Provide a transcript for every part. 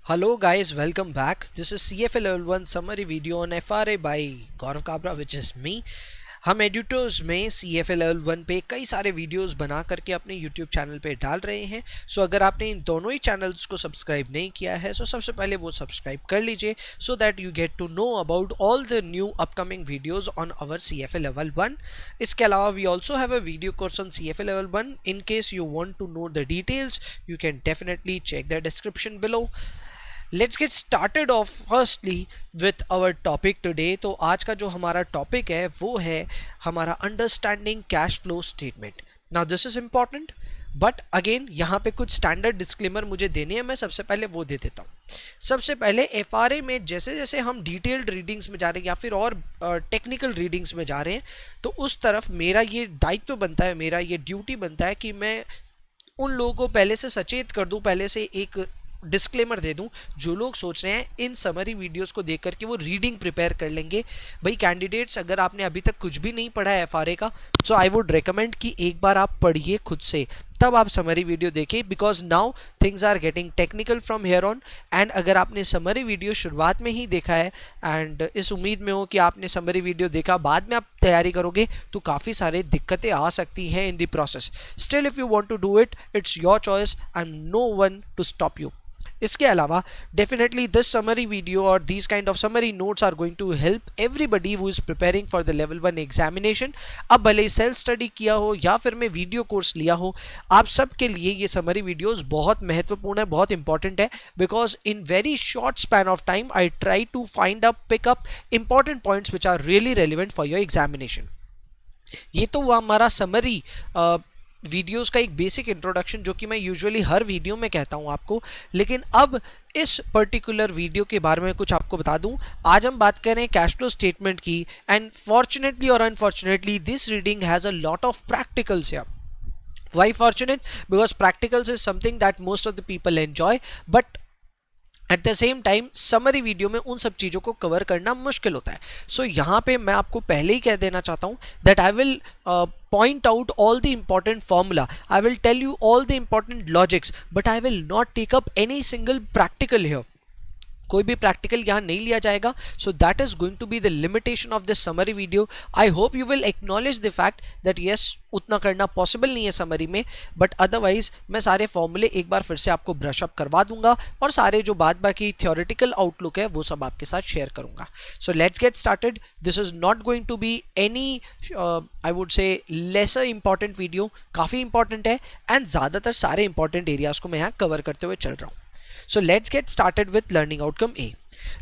Hello guys, welcome back. This is CFA Level 1 summary video on FRA by Gaurav Kabra, which is me. हम editors में CFA level 1 पे कई सारे videos बना करके अपने YouTube चैनल पे डाल रहे हैं। सो अगर आपने इन दोनों ही चैनल्स को सब्सक्राइब नहीं किया है सो सबसे पहले वो सब्सक्राइब कर लीजिए so that you get to know about all the new upcoming videos on our CFA level 1। इसके अलावा we also have a video course on CFA level 1। In case you want to know the details you can definitely check the description below. Let's get started off firstly with our topic today. तो आज का जो हमारा topic है वो है हमारा understanding cash flow statement. Now this is important but again यहाँ पे कुछ स्टैंडर्ड डिस्क्लेमर मुझे देने हैं, मैं सबसे पहले वो दे देता हूँ। सबसे पहले FRA में जैसे जैसे हम डिटेल्ड रीडिंग्स में जा रहे हैं या फिर और टेक्निकल रीडिंग्स में जा रहे हैं तो उस तरफ मेरा ये दायित्व बनता है, मेरा ये ड्यूटी बनता है कि मैं उन लोगों को पहले से सचेत कर दूं, पहले से एक डिस्क्लेमर दे दूं जो लोग सोच रहे हैं इन समरी वीडियोस को देख करके वो रीडिंग प्रिपेयर कर लेंगे। भाई कैंडिडेट्स, अगर आपने अभी तक कुछ भी नहीं पढ़ा है FRA का सो आई वुड रेकमेंड कि एक बार आप पढ़िए खुद से, तब आप समरी वीडियो देखिए, because now things are getting technical from here on. And अगर आपने समरी वीडियो शुरुआत में ही देखा है एंड इस उम्मीद में हो कि आपने समरी वीडियो देखा, बाद में आप तैयारी करोगे तो काफ़ी सारे दिक्कतें आ सकती हैं in the process. Still if you want to do it, it's your choice, I am no one to stop you. इसके अलावा डेफिनेटली दिस समरी वीडियो और these kind of summary notes are going to help everybody who is preparing for the level 1 examination. अब भले ही self study किया हो या फिर मैं वीडियो कोर्स लिया हो, आप सब के लिए ये समरी वीडियोस बहुत महत्वपूर्ण है, बहुत इंपॉर्टेंट है, because in very short span of time I try to find up pick up important points which are really relevant for your examination. ये तो हुआ हमारा समरी वीडियोस का एक बेसिक इंट्रोडक्शन जो कि मैं यूजुअली हर वीडियो में कहता हूं आपको। लेकिन अब इस पर्टिकुलर वीडियो के बारे में कुछ आपको बता दूं। आज हम बात कर रहे हैं कैश फ्लो स्टेटमेंट की, एंड फॉर्चुनेटली और unfortunately this reading has a lot of practicals here. Why fortunate? Because practicals is something that most of the people enjoy, but at the same time summary video में उन सब चीज़ों को cover करना मुश्किल होता है। सो यहाँ पे मैं आपको पहले ही कह देना चाहता हूँ that I will point out all the important formula, I will tell you all the important logics, but I will not take up any single practical here. कोई भी प्रैक्टिकल यहाँ नहीं लिया जाएगा। So that is going to be the limitation of this summary video. I hope you will acknowledge the fact that yes उतना करना possible नहीं है समरी में, बट अदरवाइज मैं सारे फॉर्मूले एक बार फिर से आपको ब्रश अप करवा दूंगा और सारे जो बाद बाकी थियोरेटिकल आउटलुक है वो सब आपके साथ शेयर करूंगा। So let's get started. This is not going to be any I would say lesser important video, काफ़ी इंपॉर्टेंट है एंड ज़्यादातर सारे इंपॉर्टेंट एरियाज को मैं यहाँ कवर करते हुए चल रहा हूँ। So let's get started with learning outcome A.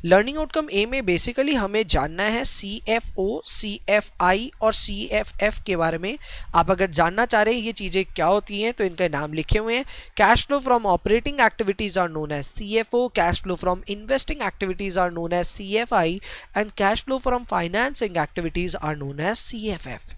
Learning outcome A में बेसिकली हमें जानना है CFO, CFI और CFF के बारे में। आप अगर जानना चाह रहे हैं ये चीज़ें क्या होती हैं तो इनका नाम लिखे हुए हैं। Cash flow from operating activities are known as CFO, cash flow from investing activities are known as CFI and cash flow from financing activities are known as CFF।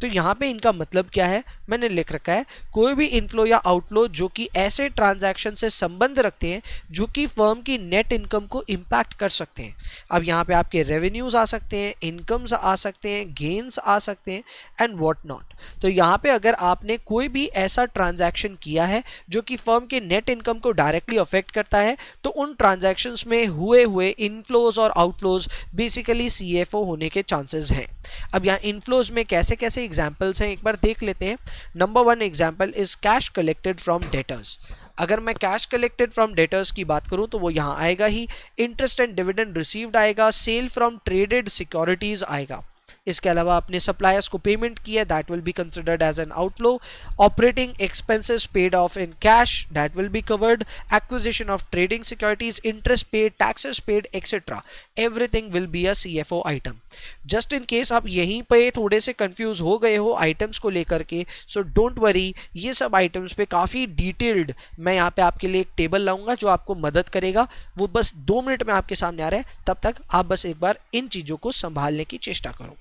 तो यहाँ पे इनका मतलब क्या है मैंने लिख रखा है, कोई भी इनफ्लो या आउटफ्लो जो कि ऐसे ट्रांजैक्शन से संबंध रखते हैं जो कि फर्म की नेट इनकम को इम्पैक्ट कर सकते हैं। अब यहाँ पे आपके रेवेन्यूज आ सकते हैं, इनकम्स आ सकते हैं, गेन्स आ सकते हैं एंड व्हाट नॉट। तो यहाँ पे अगर आपने कोई भी ऐसा ट्रांजैक्शन किया है जो कि फर्म के नेट इनकम को डायरेक्टली अफेक्ट करता है तो उन ट्रांजैक्शंस में हुए इनफ्लोज और आउटफ्लोज बेसिकली CFO होने के चांसेस हैं। अब यहाँ इनफ्लोज में कैसे कैसे एग्जाम्पल्स हैं एक बार देख लेते हैं। Number 1 example is cash collected from debtors. अगर मैं कैश कलेक्टेड फ्रॉम डेटर्स की बात करूं तो वो यहाँ आएगा ही, इंटरेस्ट एंड डिविडेंड रिसीव्ड आएगा, सेल फ्रॉम ट्रेडेड सिक्योरिटीज आएगा। इसके अलावा आपने सप्लायर्स को पेमेंट किया, that will be considered as an outflow. Operating expenses paid off in cash, that will be covered. Acquisition of trading securities, interest paid, taxes paid etcetera, everything will be a CFO item. Just in case आप यहीं पे थोड़े से confuse हो गए हो items को लेकर के, सो डोंट वरी, ये सब आइटम्स पे काफ़ी डिटेल्ड मैं यहाँ पे आपके लिए एक टेबल लाऊंगा जो आपको मदद करेगा। वो बस 2 मिनट में आपके सामने आ रहा है, तब तक आप बस एक बार इन चीज़ों को संभालने की चेष्टा करो।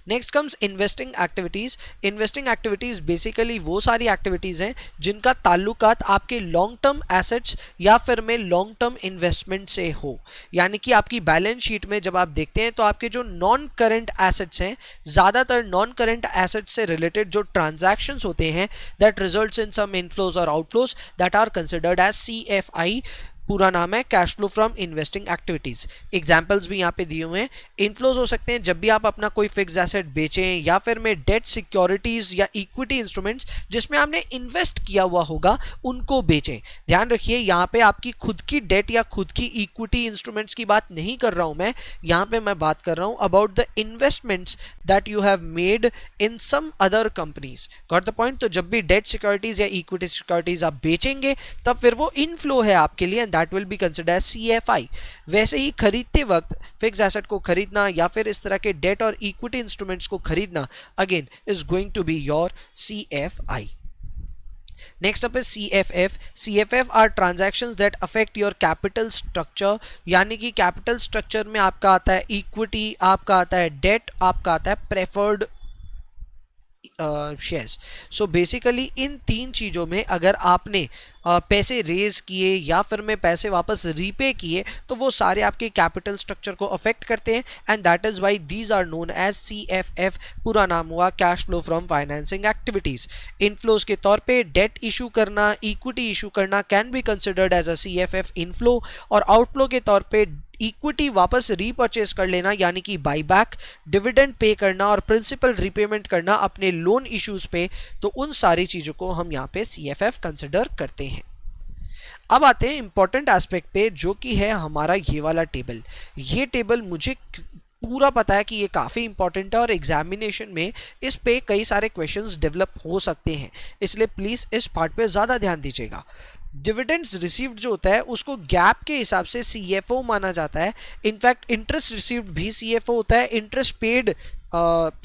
Next comes investing activities. Investing activities basically वो सारी एक्टिविटीज़ हैं जिनका ताल्लुकात आपके लॉन्ग टर्म एसेट्स या फिर में लॉन्ग टर्म इन्वेस्टमेंट से हो। यानी कि आपकी बैलेंस शीट में जब आप देखते हैं तो आपके जो नॉन करंट एसेट्स हैं, ज़्यादातर नॉन करंट एसेट्स से रिलेटेड जो ट्रांजैक्शंस होते हैं that results in some inflows और outflows that are considered as CFI। पूरा नाम है cash flow from investing activities. Examples भी यहाँ पे दिए हुए हैं। इनफ्लोज हो सकते हैं जब भी आप अपना कोई फिक्स एसेट बेचें या फिर में डेट सिक्योरिटीज या इक्विटी इंस्ट्रूमेंट्स जिसमें आपने इन्वेस्ट किया हुआ होगा उनको बेचें। ध्यान रखिए यहाँ पे आपकी खुद की डेट या खुद की इक्विटी इंस्ट्रूमेंट्स की बात नहीं कर रहा हूं मैं, यहाँ पे मैं बात कर रहा हूं about the investments that you have made in some other companies. Got the point. तो जब भी डेट सिक्योरिटीज या इक्विटी सिक्योरिटीज आप बेचेंगे तब फिर वो इनफ्लो है आपके लिए and that will be considered as CFI। वैसे ही खरीदते वक्त फिक्स एसेट को खरीदना या फिर इस तरह के डेट और इक्विटी इंस्ट्रूमेंट्स को खरीदना again is going to be your CFI। Next up is CFF. CFF are transactions that affect your capital structure, यानी कि कैपिटल स्ट्रक्चर में आपका आता है इक्विटी, आपका आता है डेट, आपका आता है प्रेफर्ड शेयर्स। सो बेसिकली इन तीन चीज़ों में अगर आपने पैसे रेज किए या फिर में पैसे वापस रीपे किए तो वो सारे आपके कैपिटल स्ट्रक्चर को अफेक्ट करते हैं and that is why these are known as CFF। पूरा नाम हुआ cash flow from financing activities. Inflows के तौर पे डेट इशू करना, इक्विटी इशू करना can be considered as a CFF inflow, और आउटफ्लो के तौर पे इक्विटी वापस रीपर्चेस कर लेना यानी कि बाईबैक, डिविडेंड पे करना और प्रिंसिपल रीपेमेंट करना अपने लोन इश्यूज पे, तो उन सारी चीज़ों को हम यहाँ पे CFF कंसिडर करते हैं। अब आते हैं इंपॉर्टेंट एस्पेक्ट पे जो कि है हमारा ये वाला टेबल। ये टेबल मुझे पूरा पता है कि ये काफ़ी इंपॉर्टेंट है और एग्जामिनेशन में इस पे कई सारे क्वेश्चंस डेवलप हो सकते हैं, इसलिए प्लीज़ इस पार्ट पे ज़्यादा ध्यान दीजिएगा। डिविडेंड्स रिसीव्ड जो होता है उसको गैप के हिसाब से CFO माना जाता है। इनफैक्ट इंटरेस्ट रिसीव्ड भी CFO होता है, इंटरेस्ट पेड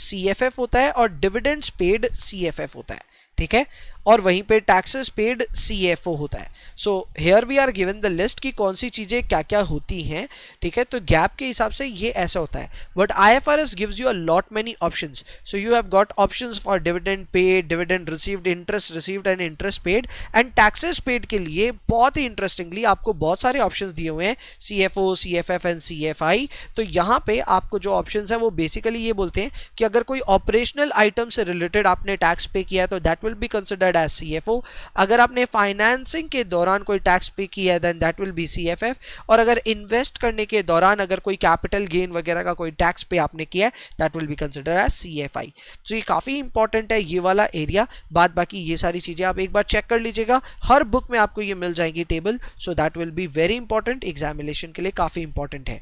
CFF होता है और डिविडेंड्स पेड CFF होता है, ठीक है। और वहीं पे टैक्सेस पेड CFO होता है। So here we are given the list कि कौन सी चीज़ें क्या क्या होती हैं, ठीक है। तो गैप के हिसाब से ये ऐसा होता है, but IFRS gives you a lot many options. So you have got options for dividend paid, dividend received, interest received and interest paid. And taxes paid के लिए बहुत ही इंटरेस्टिंगली आपको बहुत सारे ऑप्शंस दिए हुए हैं, CFO, CFF एंड CFI। तो यहाँ पे आपको जो ऑप्शंस हैं वो बेसिकली ये बोलते हैं कि अगर कोई ऑपरेशनल आइटम से रिलेटेड आपने टैक्स पे किया है तो that will be considered as CFO। अगर आपने फाइनेंसिंग के दौरान कोई टैक्स पे किया है then that will be CFF। और अगर इन्वेस्ट करने के दौरान अगर कोई कैपिटल गेन वगैरह का कोई टैक्स पे आपने किया है that will be considered as CFI। तो ये काफ़ी इंपॉर्टेंट है ये वाला एरिया। बाद बाकी ये सारी चीज़ें आप एक बार चेक कर लीजिएगा, हर बुक में आपको ये मिल जाएगी table. So that will be very important, एग्जामिनेशन के लिए काफ़ी इंपॉर्टेंट है।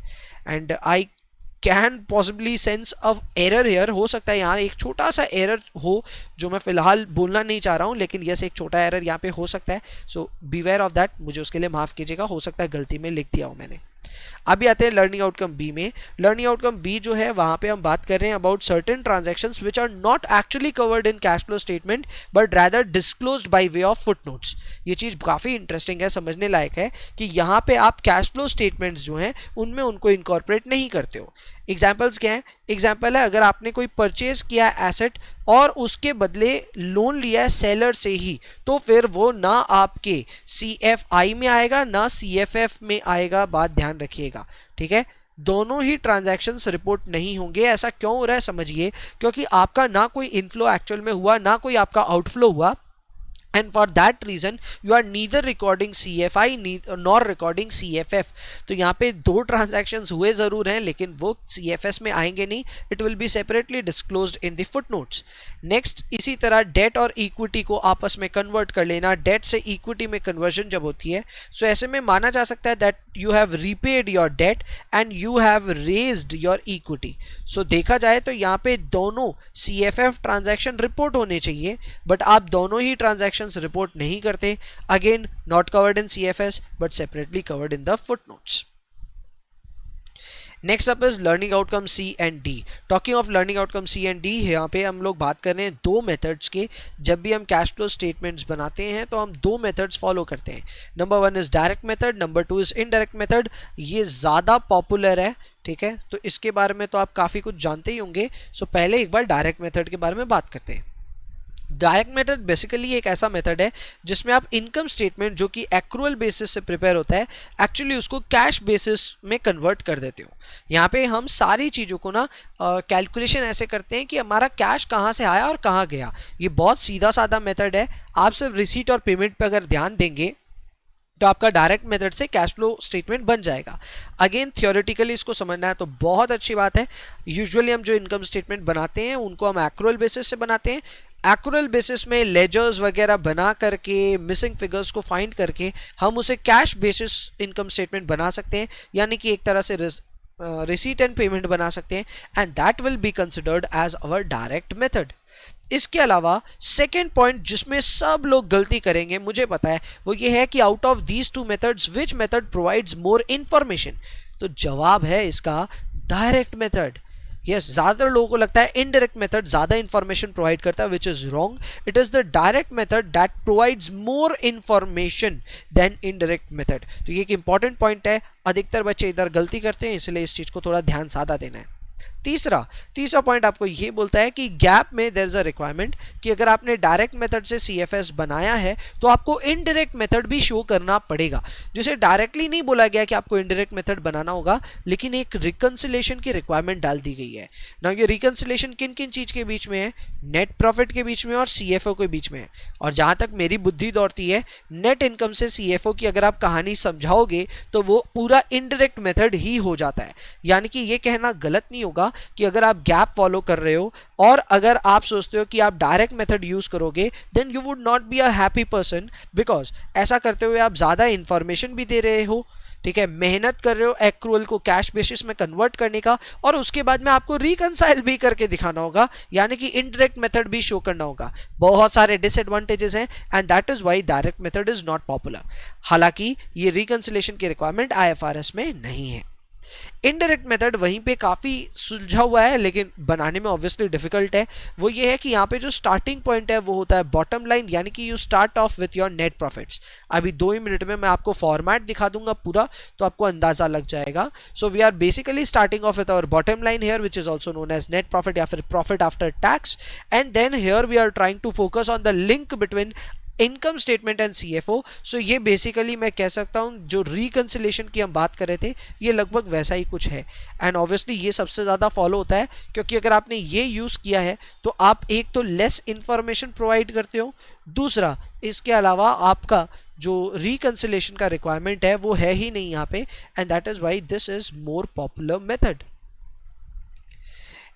And I can possibly sense of error here. हो सकता है यहाँ एक छोटा सा एरर हो जो मैं फिलहाल बोलना नहीं चाह रहा हूँ, लेकिन यस एक छोटा एरर यहाँ पे हो सकता है। सो बीवेयर ऑफ दैट, मुझे उसके लिए माफ़ कीजिएगा, हो सकता है गलती में लिख दिया हो मैंने। अभी आते हैं लर्निंग आउटकम बी में। लर्निंग आउटकम बी जो है वहाँ पे हम बात कर रहे हैं about certain transactions which are not actually covered in cash flow statement but rather disclosed by way of footnotes. ये चीज़ काफ़ी इंटरेस्टिंग है, समझने लायक है कि यहाँ पे आप कैश फ्लो स्टेटमेंट्स जो हैं उनमें उनको इनकॉर्पोरेट नहीं करते हो। एग्जाम्पल्स क्या है? एग्जाम्पल है अगर आपने कोई परचेज किया एसेट और उसके बदले लोन लिया है सेलर से ही, तो फिर वो ना आपके CFI में आएगा ना CFF में आएगा। बात ध्यान रखिएगा, ठीक है। दोनों ही ट्रांजैक्शंस रिपोर्ट नहीं होंगे। ऐसा क्यों हो रहा है समझिए, क्योंकि आपका ना कोई इनफ्लो एक्चुअल में हुआ ना कोई आपका आउटफ्लो हुआ, and for that reason you are neither recording CFI nor recording CFF। तो यहाँ पे दो ट्रांजैक्शंस हुए ज़रूर हैं लेकिन वो CFS में आएंगे नहीं, it will be separately disclosed in the footnotes. Next, इसी तरह डेट और इक्विटी को आपस में कन्वर्ट कर लेना, डेट से इक्विटी में कन्वर्जन जब होती है, सो ऐसे में माना जा सकता है that you have repaid your debt and you have raised your equity. So देखा जाए तो यहाँ पे दोनों CFF ट्रांजैक्शन रिपोर्ट होने चाहिए, बट आप दोनों ही ट्रांजैक्शन रिपोर्ट नहीं करते। Again not covered in CFS but separately covered in the footnotes. Next up is learning outcome C and D। Talking of learning outcome C and D, यहाँ पे हम लोग बात कर रहे हैं दो मेथड्स के। जब भी हम कैश फ्लो स्टेटमेंट्स बनाते हैं तो हम दो मेथड्स फॉलो करते हैं। Number 1 is direct method, number 2 is indirect method. ये ज़्यादा पॉपुलर है, ठीक है, तो इसके बारे में तो आप काफ़ी कुछ जानते ही होंगे। सो पहले एक बार डायरेक्ट मेथड के बारे में बात करते हैं। डायरेक्ट मेथड बेसिकली एक ऐसा मेथड है जिसमें आप इनकम स्टेटमेंट जो कि एक्रूअल बेसिस से प्रिपेयर होता है एक्चुअली उसको कैश बेसिस में कन्वर्ट कर देते हो। यहाँ पे हम सारी चीज़ों को ना कैलकुलेशन ऐसे करते हैं कि हमारा कैश कहाँ से आया और कहाँ गया। ये बहुत सीधा साधा मेथड है। आप सिर्फ रिसीट और पेमेंट पे अगर ध्यान देंगे तो आपका डायरेक्ट मेथड से कैश फ्लो स्टेटमेंट बन जाएगा। अगेन थियोरेटिकली इसको समझना है तो बहुत अच्छी बात है। यूजुअली हम जो इनकम स्टेटमेंट बनाते हैं उनको हम एक्रूअल बेसिस से बनाते हैं। एक्रूअल बेसिस में लेजर्स वगैरह बना करके मिसिंग फिगर्स को फाइंड करके हम उसे कैश बेसिस इनकम स्टेटमेंट बना सकते हैं, यानी कि एक तरह से रिसीट एंड पेमेंट बना सकते हैं, and that will be considered as our direct method. इसके अलावा सेकेंड पॉइंट जिसमें सब लोग गलती करेंगे मुझे पता है, वो ये है कि out of these two methods which method provides more information. तो जवाब है इसका डायरेक्ट मेथड। यस, ज्यादातर लोगों को लगता है इनडायरेक्ट मेथड ज्यादा इंफॉर्मेशन प्रोवाइड करता है, which is wrong. It is the direct method that provides more information than indirect method. तो ये एक इंपॉर्टेंट पॉइंट है, अधिकतर बच्चे इधर गलती करते हैं, इसलिए इस चीज को थोड़ा ध्यान ज्यादा देना है। तीसरा पॉइंट आपको ये बोलता है कि गैप में देयर इज अ रिक्वायरमेंट कि अगर आपने डायरेक्ट मेथड से सीएफएस बनाया है तो आपको इनडायरेक्ट मेथड भी शो करना पड़ेगा। जिसे डायरेक्टली नहीं बोला गया कि आपको इनडायरेक्ट मेथड बनाना होगा, लेकिन एक रिकंसिलेशन की रिक्वायरमेंट डाल दी गई है ना। ये रिकंसिलेशन किन किन चीज के बीच में है? नेट प्रॉफिट के बीच में और सीएफओ के बीच में है। और जहां तक मेरी बुद्धि दौड़ती है, नेट इनकम से सीएफओ की अगर आप कहानी समझाओगे तो वो पूरा इनडायरेक्ट मेथड ही हो जाता है। यानी कि ये कहना गलत नहीं होगा कि अगर आप गैप फॉलो कर रहे हो और अगर आप सोचते हो कि आप डायरेक्ट मेथड यूज करोगे, then you would not be a happy person, because ऐसा करते हुए आप ज्यादा इंफॉर्मेशन भी दे रहे हो, ठीक है, मेहनत कर रहे हो एक्रूअल को कैश बेसिस में कन्वर्ट करने का, और उसके बाद में आपको रिकंसाइल भी करके दिखाना होगा, यानी कि इनडायरेक्ट मेथड भी शो करना होगा। बहुत सारे डिसएडवांटेजेस हैं, and that is why direct method is not popular. हालांकि ये रिकंसिलेशन की रिक्वायरमेंट आईएफआरएस में नहीं है। इनडायरेक्ट मेथड वहीं पे काफी सुलझा हुआ है, लेकिन बनाने में ऑब्वियसली डिफिकल्ट है। वो ये है कि यहाँ पे जो स्टार्टिंग पॉइंट है वो होता है बॉटम लाइन, यानी कि you start of with your net profits. अभी 2 ही मिनट में मैं आपको फॉर्मेट दिखा दूंगा पूरा, तो आपको अंदाजा लग जाएगा। So we are basically starting off with our bottom line here, which is also known as net profit या फिर profit after tax, and then here we are trying to focus on the link between income statement and CFO. So ये basically मैं कह सकता हूँ जो reconciliation की हम बात कर रहे थे, ये लगभग वैसा ही कुछ है। एंड ऑब्वियसली ये सबसे ज़्यादा फॉलो होता है, क्योंकि अगर आपने ये यूज़ किया है तो आप एक तो लेस इंफॉर्मेशन प्रोवाइड करते हो, दूसरा इसके अलावा आपका जो रिकंसिलेशन का रिक्वायरमेंट है वो है ही नहीं यहाँ पे, and that is why this is more popular method.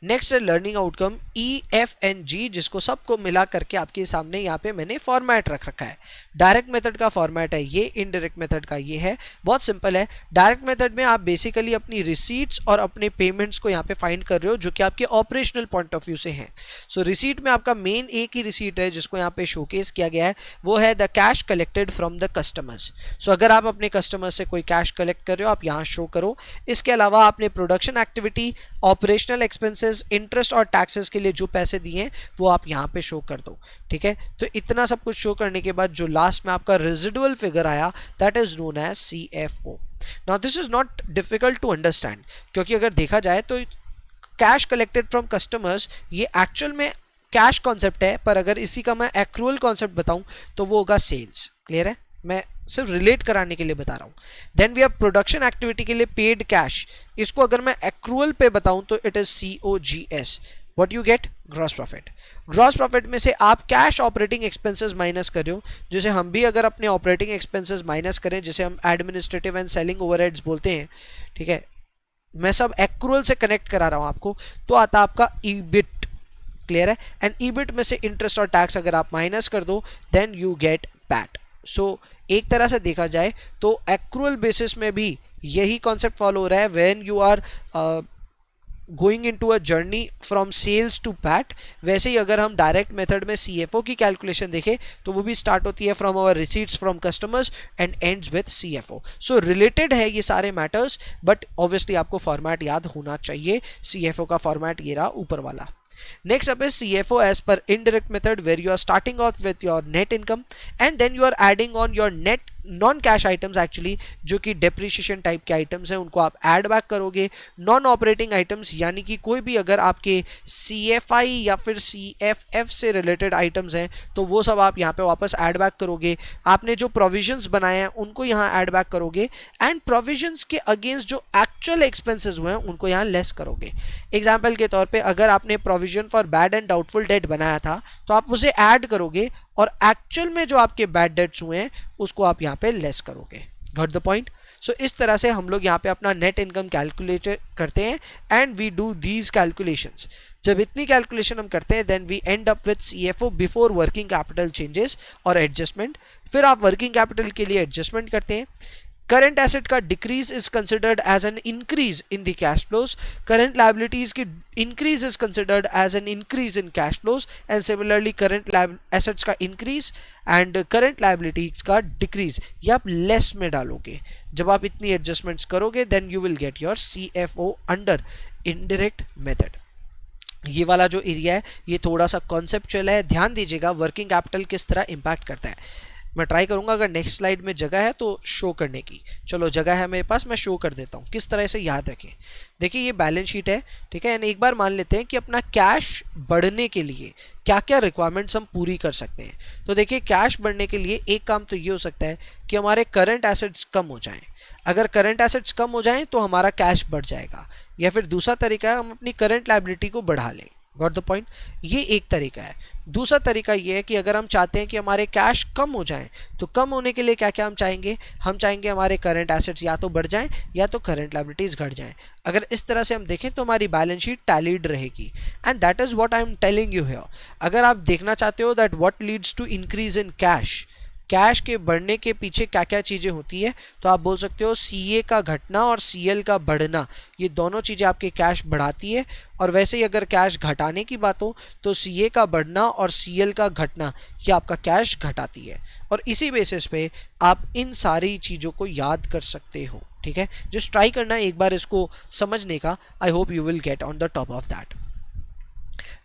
Next है लर्निंग आउटकम EFNG, जिसको सबको मिला करके आपके सामने यहाँ पे मैंने फॉर्मेट रख रखा है। डायरेक्ट मेथड का फॉर्मेट है ये, इनडायरेक्ट मेथड का ये है। बहुत सिंपल है। डायरेक्ट मेथड में आप बेसिकली अपनी रिसीट्स और अपने पेमेंट्स को यहाँ पे फाइंड कर रहे हो, जो कि आपके ऑपरेशनल पॉइंट ऑफ व्यू से हैं। सो रिसीट में आपका मेन एक ही रिसीट है जिसको यहाँ पे शोकेस किया गया है, वो है the cash collected from the customers. So अगर आप अपने कस्टमर से कोई कैश कलेक्ट कर रहे हो, आप यहाँ शो करो। इसके अलावा आपने production activity, operational expenses, interest और टैक्सेस के लिए जो पैसे दिए हैं वो आप यहाँ पे शो कर दो, ठीक है। तो इतना सब कुछ शो करने के बाद जो लास्ट में आपका रेजिडुअल फिगर आया, that is known as CFO। Now this is not difficult to understand, क्योंकि अगर देखा जाए तो कैश कलेक्टेड फ्रॉम कस्टमर्स ये एक्चुअल में कैश कॉन्सेप्ट है, पर अगर इसी का मैं एक्रूअल कॉन्सेप्ट बताऊं तो वो होगा सेल्स। क्लियर है? मैं सिर्फ रिलेट कराने के लिए बता रहा हूँ। Then we have production activity के लिए पेड कैश, इसको अगर मैं एक्रूअल पे बताऊं तो it is COGS। What you get? Gross profit. Gross profit में से आप कैश ऑपरेटिंग एक्सपेंसेस माइनस कर रहे हो, जैसे हम भी अगर अपने ऑपरेटिंग एक्सपेंसेस माइनस करें, जिसे हम एडमिनिस्ट्रेटिव एंड सेलिंग ओवरहेड्स बोलते हैं, ठीक है, मैं सब एक्रूअल से कनेक्ट करा रहा हूँ आपको, तो आता आपका EBIT। क्लियर है? एंड EBIT में से इंटरेस्ट और टैक्स अगर आप माइनस कर दो, देन यू गेट PAT। सो एक तरह से देखा जाए तो एक्रूअल बेसिस में भी यही कॉन्सेप्ट फॉलो हो रहा है। When you are going into a journey from sales to PAT, वैसे ही अगर हम डायरेक्ट मेथड में CFO की कैलकुलेशन देखें तो वो भी स्टार्ट होती है from our receipts from customers and ends with CFO। So related है ये सारे मैटर्स, बट ऑब्वियसली आपको फॉर्मेट याद होना चाहिए। CFO का फॉर्मेट ये रहा ऊपर वाला। Next up is CFO as per indirect method, where you are starting off with your net income and then you are adding on your net non cash items actually, जो कि depreciation type के items हैं, उनको आप add back करोगे। Non operating items यानी कि कोई भी अगर आपके CFI या फिर CFF से रिलेटेड आइटम्स हैं तो वो सब आप यहाँ पे वापस ऐड बैक करोगे। आपने जो प्रोविजंस बनाए हैं उनको यहाँ ऐड बैक करोगे, एंड प्रोविजंस के अगेंस्ट जो एक्चुअल एक्सपेंसेस हुए हैं उनको यहाँ लेस करोगे। एग्जाम्पल के तौर पर अगर आपने provision for bad and doubtful debt बनाया था तो आप उसे ऐड करोगे और एक्चुअल में जो आपके बैड डेट्स हुए हैं उसको आप यहाँ पे लेस करोगे। Got the point? सो इस तरह से हम लोग यहाँ पे अपना नेट इनकम कैलकुलेट करते हैं and we do these calculations. जब इतनी कैलकुलेशन हम करते हैं then we end up with CFO before working capital changes और एडजस्टमेंट। फिर आप वर्किंग कैपिटल के लिए एडजस्टमेंट करते हैं। करंट एसेट का decrease is considered as an increase in the cash flows, current liabilities की increase is considered as an increase in cash flows and similarly current assets का increase and current liabilities का decrease ये आप less में डालोगे। जब आप इतनी एडजस्टमेंट्स करोगे then you will get your CFO under indirect method. ये वाला जो एरिया है ये थोड़ा सा कॉन्सेप्चुअल है, ध्यान दीजिएगा वर्किंग कैपिटल किस तरह इंपैक्ट करता है। मैं ट्राई करूंगा अगर नेक्स्ट स्लाइड में जगह है तो शो करने की। चलो जगह है मेरे पास, मैं शो कर देता हूँ किस तरह से याद रखें। देखिए ये बैलेंस शीट है, ठीक है। एक बार मान लेते हैं कि अपना कैश बढ़ने के लिए क्या क्या रिक्वायरमेंट्स हम पूरी कर सकते हैं। तो देखिए कैश बढ़ने के लिए एक काम तो ये हो सकता है कि हमारे करंट एसेट्स कम हो जाएं। अगर करंट एसेट्स कम हो जाएं तो हमारा कैश बढ़ जाएगा, या फिर दूसरा तरीका है हम अपनी करंट लायबिलिटी को बढ़ा लें। Got the point? ये एक तरीका है। दूसरा तरीका ये है कि अगर हम चाहते हैं कि हमारे कैश कम हो जाएं तो कम होने के लिए क्या क्या हम चाहेंगे? हम चाहेंगे हमारे करंट एसेट्स या तो बढ़ जाएं या तो करंट लायबिलिटीज घट जाएं। अगर इस तरह से हम देखें तो हमारी बैलेंस शीट टैलीड रहेगी and that is what I am telling you here. अगर आप देखना चाहते हो that what leads to increase in cash, cash के बढ़ने के पीछे क्या क्या चीज़ें होती है, तो आप बोल सकते हो सीए का घटना और सीएल का बढ़ना, ये दोनों चीज़ें आपके कैश बढ़ाती है। और वैसे ही अगर कैश घटाने की बात हो तो सीए का बढ़ना और सीएल का घटना ये आपका कैश घटाती है। और इसी बेसिस पे आप इन सारी चीज़ों को याद कर सकते हो, ठीक है। जस्ट ट्राई करना है एक बार इसको समझने का। I hope you will get on the top of that.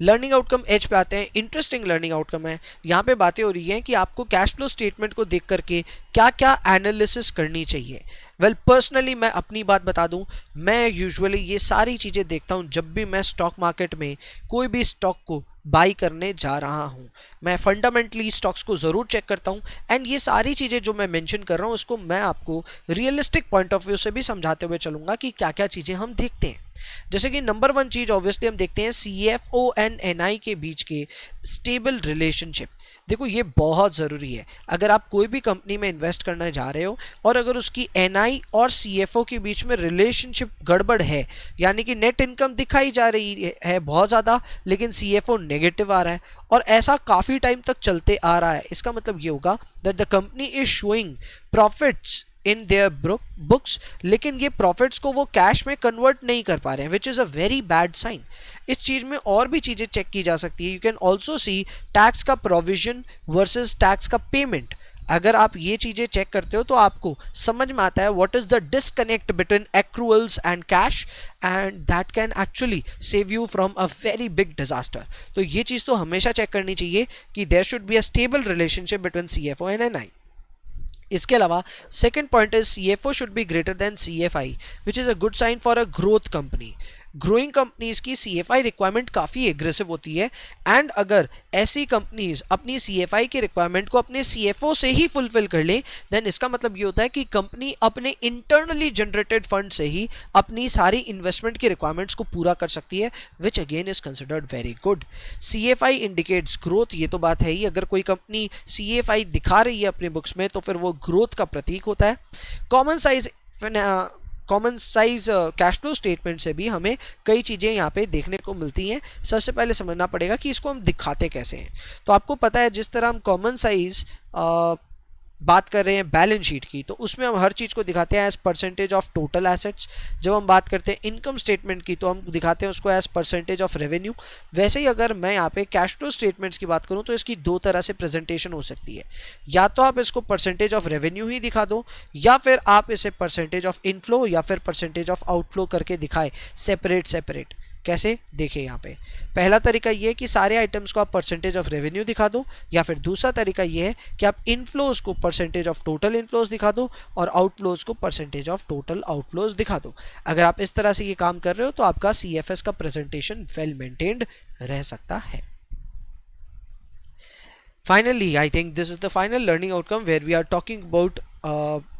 Learning outcome एज पे आते हैं। इंटरेस्टिंग लर्निंग आउटकम है। यहाँ पे बातें हो रही हैं कि आपको कैश फ्लो स्टेटमेंट को देख करके क्या क्या एनालिसिस करनी चाहिए। वेल पर्सनली मैं अपनी बात बता दूं, मैं यूजुअली ये सारी चीज़ें देखता हूँ जब भी मैं स्टॉक मार्केट में कोई भी स्टॉक को बाई करने जा रहा हूँ। मैं फंडामेंटली स्टॉक्स को ज़रूर चेक करता हूँ एंड ये सारी चीज़ें जो मैं मेंशन कर रहा हूँ उसको मैं आपको रियलिस्टिक पॉइंट ऑफ व्यू से भी समझाते हुए चलूँगा कि क्या क्या चीज़ें हम देखते हैं। जैसे कि नंबर वन चीज़ ऑब्वियसली हम देखते हैं सीएफओ एंड एनआई के बीच के स्टेबल रिलेशनशिप। देखो ये बहुत ज़रूरी है। अगर आप कोई भी कंपनी में इन्वेस्ट करने जा रहे हो और अगर उसकी एनआई और सीएफओ के बीच में रिलेशनशिप गड़बड़ है, यानी कि नेट इनकम दिखाई जा रही है बहुत ज़्यादा लेकिन सीएफओ नेगेटिव आ रहा है और ऐसा काफ़ी टाइम तक चलते आ रहा है, इसका मतलब ये होगा that the company is showing profits in their books लेकिन ये प्रॉफिट्स को वो कैश में कन्वर्ट नहीं कर पा रहे हैं, which is a very bad sign. इस चीज़ में और भी चीज़ें चेक की जा सकती है। You can also see tax का प्रोविजन वर्सेस टैक्स का पेमेंट। अगर आप ये चीज़ें चेक करते हो तो आपको समझ में आता है what is the disconnect between accruals and cash and that can actually save you from a very big disaster. तो ये चीज़ तो हमेशा चेक करनी चाहिए कि there should be a stable relationship between CFO and NI. इसके अलावा second point is CFO should be greater than CFI which is a good sign for a growth company. Growing companies की CFI requirement काफ़ी aggressive होती है and अगर ऐसी companies अपनी CFI की रिक्वायरमेंट को अपने सीएफओ से ही फुलफिल कर लें देन इसका मतलब ये होता है कि कंपनी अपने इंटरनली जनरेटेड फंड से ही अपनी सारी इन्वेस्टमेंट की रिक्वायरमेंट्स को पूरा कर सकती है which again is considered very good. CFI indicates growth, ये तो बात है ही। अगर कोई कंपनी सीएफआई दिखा रही है अपने बुक्स में तो फिर वो ग्रोथ का प्रतीक होता है। Common size cash flow statement से भी हमें कई चीज़ें यहाँ पे देखने को मिलती हैं। सबसे पहले समझना पड़ेगा कि इसको हम दिखाते कैसे हैं। तो आपको पता है जिस तरह हम कॉमन साइज बात कर रहे हैं बैलेंस शीट की तो उसमें हम हर चीज़ को दिखाते हैं as percentage of total assets. जब हम बात करते हैं इनकम स्टेटमेंट की तो हम दिखाते हैं उसको एज परसेंटेज ऑफ रेवेन्यू। वैसे ही अगर मैं यहाँ पे कैश फ्लो स्टेटमेंट्स की बात करूँ तो इसकी दो तरह से प्रेजेंटेशन हो सकती है। या तो आप इसको परसेंटेज ऑफ रेवेन्यू ही दिखा दो या फिर आप इसे परसेंटेज ऑफ इनफ्लो या फिर परसेंटेज ऑफ आउटफ्लो करके दिखाए सेपरेट। कैसे देखिए यहाँ पे पहला तरीका ये है कि सारे आइटम्स को आप परसेंटेज ऑफ रेवेन्यू दिखा दो, या फिर दूसरा तरीका ये है कि आप इनफ्लोज को परसेंटेज ऑफ टोटल इनफ्लोज दिखा दो और आउटफ्लोज को परसेंटेज ऑफ टोटल आउटफ्लोज दिखा दो। अगर आप इस तरह से ये काम कर रहे हो तो आपका सीएफएस का प्रेजेंटेशन वेल मेंटेन्ड रह सकता है। Finally, I think this is the final learning outcome where we are talking about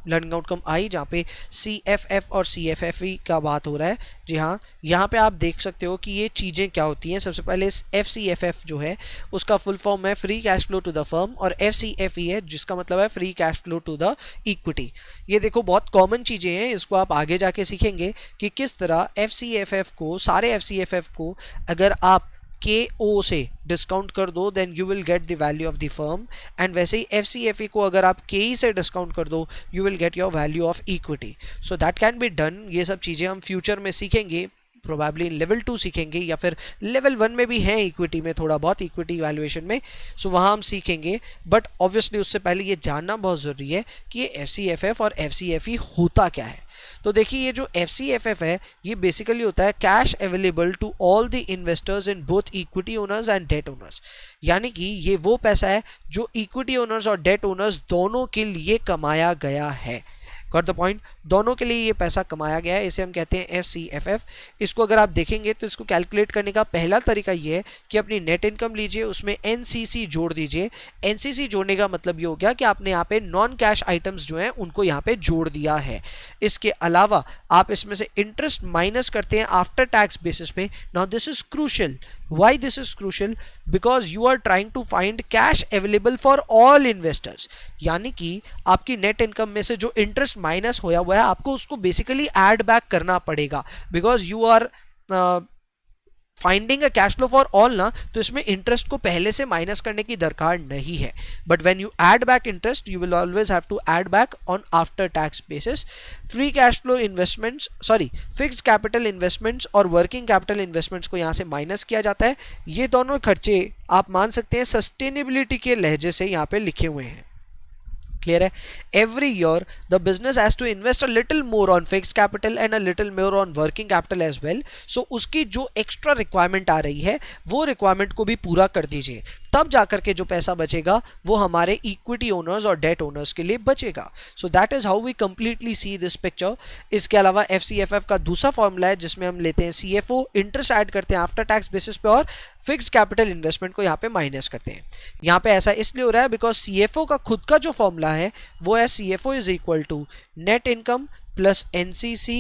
learning outcome आई जहाँ पे CFF और CFFE का बात हो रहा है। जी हाँ, यहाँ पे आप देख सकते हो कि ये चीज़ें क्या होती हैं। सबसे पहले FCFF जो है उसका फुल फॉर्म है free cash flow to the firm, और FCFE है जिसका मतलब है free cash flow to the equity. ये देखो बहुत कॉमन चीज़ें हैं, इसको आप आगे जाके सीखेंगे कि किस तरह FCFF को, सारे FCFF को अगर आप KO से डिस्काउंट कर दो then you will get the value of the firm, and वैसे ही FCFE को अगर आप KE से डिस्काउंट कर दो you will get your value of equity. So that can be done. ये सब चीज़ें हम फ्यूचर में सीखेंगे, प्रोबेबली लेवल 2 सीखेंगे या फिर लेवल 1 में भी है इक्विटी में थोड़ा बहुत, इक्विटी वैल्यूएशन में, सो वहाँ हम सीखेंगे। बट ऑब्वियसली उससे पहले ये जानना बहुत ज़रूरी है कि ये FCFF और FCFE होता क्या है। तो देखिए ये जो FCFF है ये बेसिकली होता है cash available to all the investors in both equity owners and debt owners, यानी कि ये वो पैसा है जो इक्विटी ओनर्स और डेट ओनर्स दोनों के लिए कमाया गया है। गॉट द पॉइंट, दोनों के लिए ये पैसा कमाया गया है, इसे हम कहते हैं FCFF। इसको अगर आप देखेंगे तो इसको कैलकुलेट करने का पहला तरीका ये है कि अपनी नेट इनकम लीजिए, उसमें NCC जोड़ दीजिए। NCC जोड़ने का मतलब ये हो गया कि आपने यहाँ पे नॉन कैश आइटम्स जो हैं उनको यहाँ पे जोड़ दिया है। इसके अलावा आप इसमें से इंटरेस्ट माइनस करते हैं आफ्टर टैक्स बेसिस पे। Now this is crucial. Why this is crucial? Because you are trying to find cash available for all investors, यानी कि आपकी नेट इनकम में से जो इंटरेस्ट माइनस होया हुआ है आपको उसको बेसिकली ऐड बैक करना पड़ेगा, because you are finding a cash flow for all ना, तो इसमें इंटरेस्ट को पहले से माइनस करने की दरकार नहीं है। But when you add back interest you will always have to add back on after tax basis. Free cash flow investments, sorry fixed capital investments और वर्किंग कैपिटल इन्वेस्टमेंट्स को यहाँ से माइनस किया जाता है। ये दोनों खर्चे आप मान सकते हैं सस्टेनेबिलिटी के लहजे से यहाँ पे लिखे हुए हैं। क्लियर है? Every year the business has to invest a little more on fixed capital and a little more on working capital as well. So उसकी जो एक्स्ट्रा रिक्वायरमेंट आ रही है वो रिक्वायरमेंट को भी पूरा कर दीजिए, तब जाकर के जो पैसा बचेगा वो हमारे इक्विटी ओनर्स और डेट ओनर्स के लिए बचेगा। So that is how we completely see this picture. इसके अलावा FCFF का दूसरा फॉर्मूला है जिसमें हम लेते हैं CFO, इंटरेस्ट ऐड करते हैं आफ्टर टैक्स बेसिस पे, और फिक्स्ड कैपिटल इन्वेस्टमेंट को यहाँ पे माइनस करते हैं। यहाँ पे ऐसा इसलिए हो रहा है बिकॉज CFO का खुद का जो फॉर्मूला है वो है CFO is equal to net income plus NCC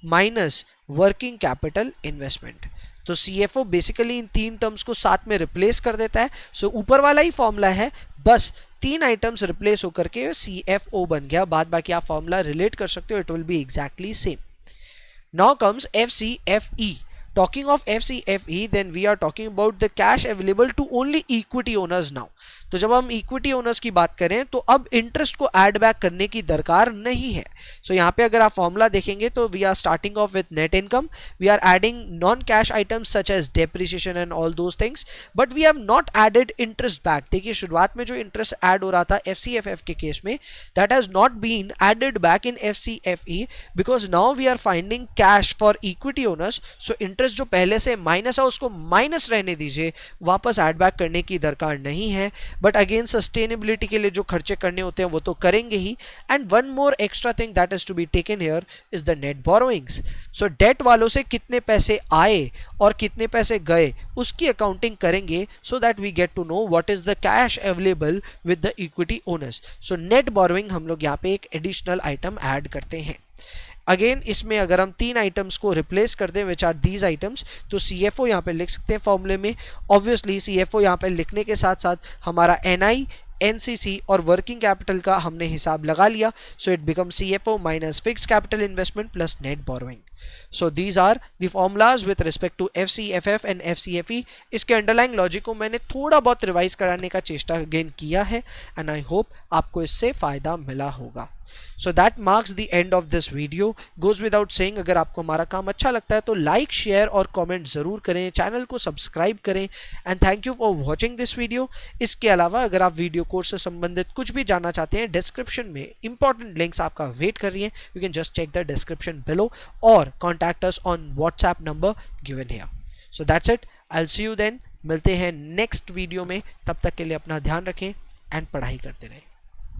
minus working capital investment. तो CFO बेसिकली इन तीन टर्म्स को साथ में रिप्लेस कर देता है। सो ऊपर वाला ही फॉर्मूला है, बस तीन आइटम्स रिप्लेस होकर के CFO बन गया। बाद बाकी आप फॉर्मूला रिलेट कर सकते हो, it will be exactly same. Now comes FCFE। Talking of FCFE, then we are talking about the cash available to only equity owners now. तो जब हम इक्विटी ओनर्स की बात करें तो अब इंटरेस्ट को ऐड बैक करने की दरकार नहीं है। सो यहाँ पे अगर आप फॉर्मूला देखेंगे तो we are starting off with net income, we are adding non cash items such as depreciation and all those things, but we have not added interest back. देखिए शुरुआत में जो इंटरेस्ट ऐड हो रहा था FCFF के केस में, that has not been added back in FCFE because now we are finding cash for equity owners. So interest जो पहले से माइनस है उसको माइनस रहने दीजिए, वापस ऐड बैक करने की दरकार नहीं है। बट अगेन सस्टेनेबिलिटी के लिए जो खर्चे करने होते हैं वो तो करेंगे ही। And one more extra thing that is to be taken here is the net borrowings. So debt वालों से कितने पैसे आए और कितने पैसे गए उसकी अकाउंटिंग करेंगे, so that we get to know what is the cash available with the equity owners. So net borrowing हम लोग यहाँ पे एक एडिशनल आइटम ऐड करते हैं। अगेन इसमें अगर हम तीन आइटम्स को रिप्लेस कर दें विच आर दीज आइटम्स, तो CFO यहाँ पे लिख सकते हैं फॉर्मूले में। ऑब्वियसली CFO यहाँ पे लिखने के साथ साथ हमारा NI, NCC और वर्किंग कैपिटल का हमने हिसाब लगा लिया। So it become CFO minus fixed capital investment plus net borrowing. So these are the formulas with respect to FCFF and FCFE. इसके अंडरलाइंग लॉजिक को मैंने थोड़ा बहुत रिवाइज कराने का चेष्टा अगेन किया है एंड आई होप आपको इससे फायदा मिला होगा। So that marks the end of this video. Goes without saying, अगर आपको हमारा काम अच्छा लगता है तो लाइक, शेयर और कमेंट जरूर करें, चैनल को सब्सक्राइब करें and thank you for watching this video. इसके अलावा अगर आप वीडियो कोर्स से संबंधित कुछ भी जानना चाहते हैं, डिस्क्रिप्शन में इंपॉर्टेंट लिंक्स आपका वेट कर रही हैं। You can just check the description below और contact us on WhatsApp number given here. So that's it. I'll see you then. मिलते हैं नेक्स्ट वीडियो में, तब तक के लिए अपना ध्यान रखें एंड पढ़ाई करते रहें।